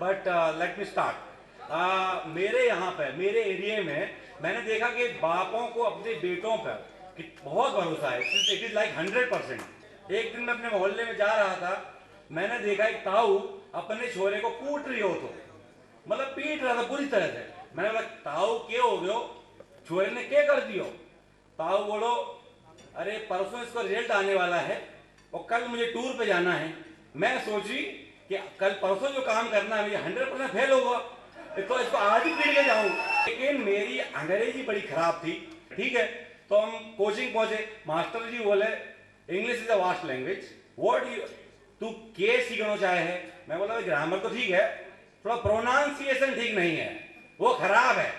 But let me start. मेरे यहाँ पे मेरे एरिया में मैंने देखा कि बापों को अपने बेटों पर बहुत भरोसा है। It is like 100%। एक दिन मैं अपने मोहल्ले में जा रहा था, मैंने देखा एक ताऊ अपने छोरे को कूट रही हो, तो मतलब पीट रहा था पूरी तरह से। मैंने बोला ताऊ क्या हो गयो, छोरे ने क्या कर दियो? ताऊ बोलो अरे परसों इसका रिजल्ट आने वाला है और कल मुझे टूर पे जाना है। मैं सोची कि कल परसों जो काम करना है मुझे 100% फेल होगा, तो इसको आज ही पीट के जाऊं। लेकिन मेरी अंग्रेजी बड़ी खराब थी। ठीक है, तो हम कोचिंग पहुंचे। मास्टर जी बोले English is a vast language, what you तू के सीखना चाहे है? मैं बोला ग्रामर तो ठीक है, थोड़ा प्रोनाउंसिएशन ठीक नहीं है, वो खराब है।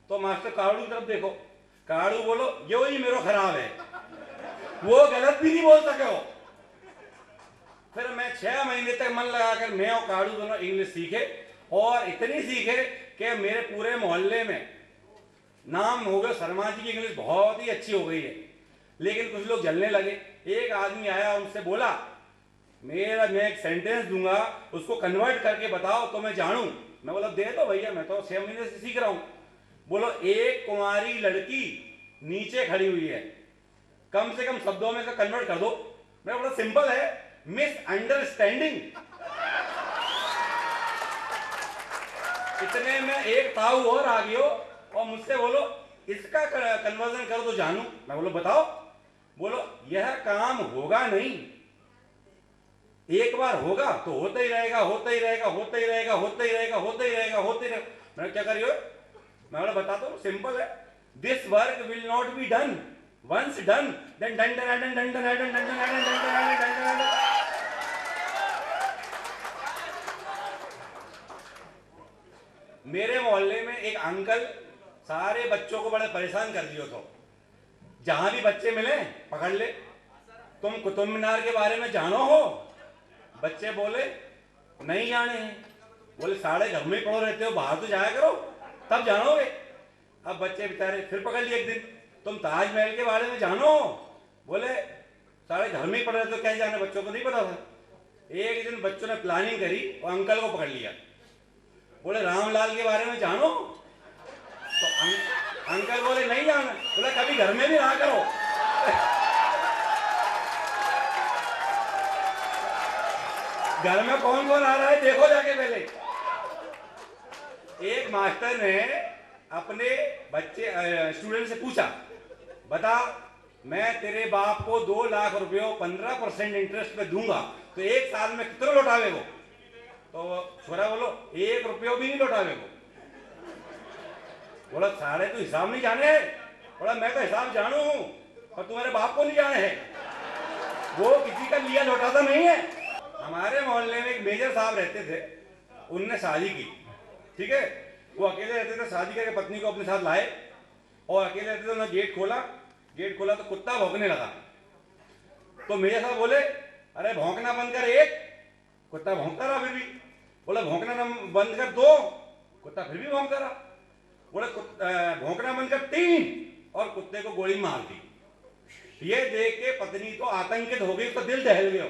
तो मास्टर काड़ू की तरफ देखो, काड़ू बोलो यो ही मेरो खराब है, वो गलत भी नहीं बोल सके हो। फिर मैं 6 महीने तक मन लगाकर मैं और काड़ू दोनों इंग्लिश सीखे, और इतनी सीखे कि मेरे पूरे मोहल्ले में नाम हो गया, शर्मा जी की इंग्लिश बहुत ही अच्छी हो गई है। लेकिन कुछ लोग जलने लगे। एक आदमी आया, उनसे बोला मैं एक सेंटेंस दूंगा, उसको कन्वर्ट करके बताओ तो मैं जानूं। मैं बोला दे दो भैया, मैं तो 6 महीने से सीख रहा हूं। बोलो एक कुंवारी लड़की नीचे खड़ी हुई है, कम से कम शब्दों में से कन्वर्ट कर दो। मैं बोला सिंपल है, मिसअंडरस्टैंडिंग। इतने में एक ताऊ और आ गयो और मुझसे बोलो इसका कन्वर्जन कर दो जानू। मैं बोलो बताओ। बोलो यह काम होगा नहीं, एक बार होगा तो होता ही रहेगा, होता ही रहेगा, होता ही रहेगा, होता ही रहेगा, होता ही रहेगा, होता ही रहेगा। मैं क्या करियो? मैं बोला बताता हूं, सिंपल है, this work will not be done, once done then done done done done done done done done. मेरे मोहल्ले में एक अंकल सारे बच्चों को बड़े परेशान कर दियो तो, जहां भी बच्चे मिले पकड़ ले, तुम कुतुब मीनार के बारे में जानो हो? बच्चे बोले नहीं जाने हैं। बोले साढ़े घर में पड़ो रहते हो, बाहर तो जाया करो तब जानोगे। अब बच्चे बेचारे फिर पकड़ लिए एक दिन, तुम ताजमहल के बारे में जानो? बोले साढ़े घर में ही पड़े रहते हो, क्या जाने, बच्चों को नहीं पता था। एक दिन बच्चों ने प्लानिंग करी और अंकल को पकड़ लिया। बोले रामलाल के बारे में जानो? तो अंकल बोले नहीं जाना। बोले कभी घर में भी रहा करो। घर में कौन कौन आ रहा है देखो जाके पहले। एक मास्टर ने अपने बच्चे स्टूडेंट से पूछा, बता मैं तेरे बाप को 2 लाख रुपये 15% इंटरेस्ट पे दूंगा तो एक साल में कितना लौटावे वो? तो छोरा बोलो 1 रुपया भी नहीं लौटावे को। बोला सारे तो हिसाब नहीं जाने है। बोला मैं तो हिसाब जानू हूं, पर तुम्हारे बाप को नहीं जाने है, वो किसी का लिया लौटाता नहीं है। हमारे मोहल्ले में एक मेजर साहब रहते थे, उनने शादी की। ठीक है, वो अकेले रहते थे, शादी करके पत्नी को अपने साथ लाए और अकेले रहते थे। उन्होंने गेट खोला तो कुत्ता भौंकने लगा। तो मेजर साहब बोले अरे भौंकना बंद कर। एक कुत्ता भौंकता रहा, फिर भी बोला भौंकना बंद कर 2, कुत्ता फिर भी भौंकता रहा। बोले भौंकना बंद कर 3, और कुत्ते को गोली मार दी। ये देख के पत्नी तो आतंकित हो गई, तो दिल दहल गया।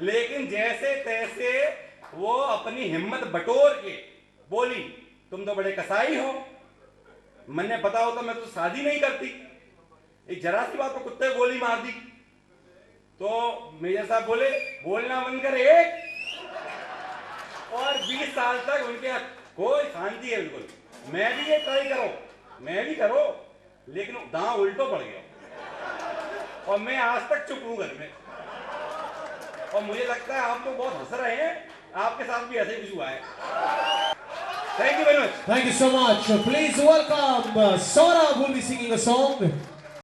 लेकिन जैसे तैसे वो अपनी हिम्मत बटोर के बोली तुम तो बड़े कसाई हो, मैंने पता होता मैं तो शादी नहीं करती, एक जरा सी बात पर कुत्ते को गोली मार दी। तो मेजर साहब बोले बोलना बंद कर 1, और 20 साल तक उनके कोई शांति है बिल्कुल। मैं भी ये ट्राई करो, मैं भी करो, लेकिन दांव उल्टो पड़ गया और मैं आज तक चुप हूं घर में। और मुझे लगता है आप लोग बहुत हंस रहे हैं, आपके साथ भी ऐसे ही कुछ हुआ है। Thank you very much. Thank you so much. Please welcome Saurabh, who will be singing a song.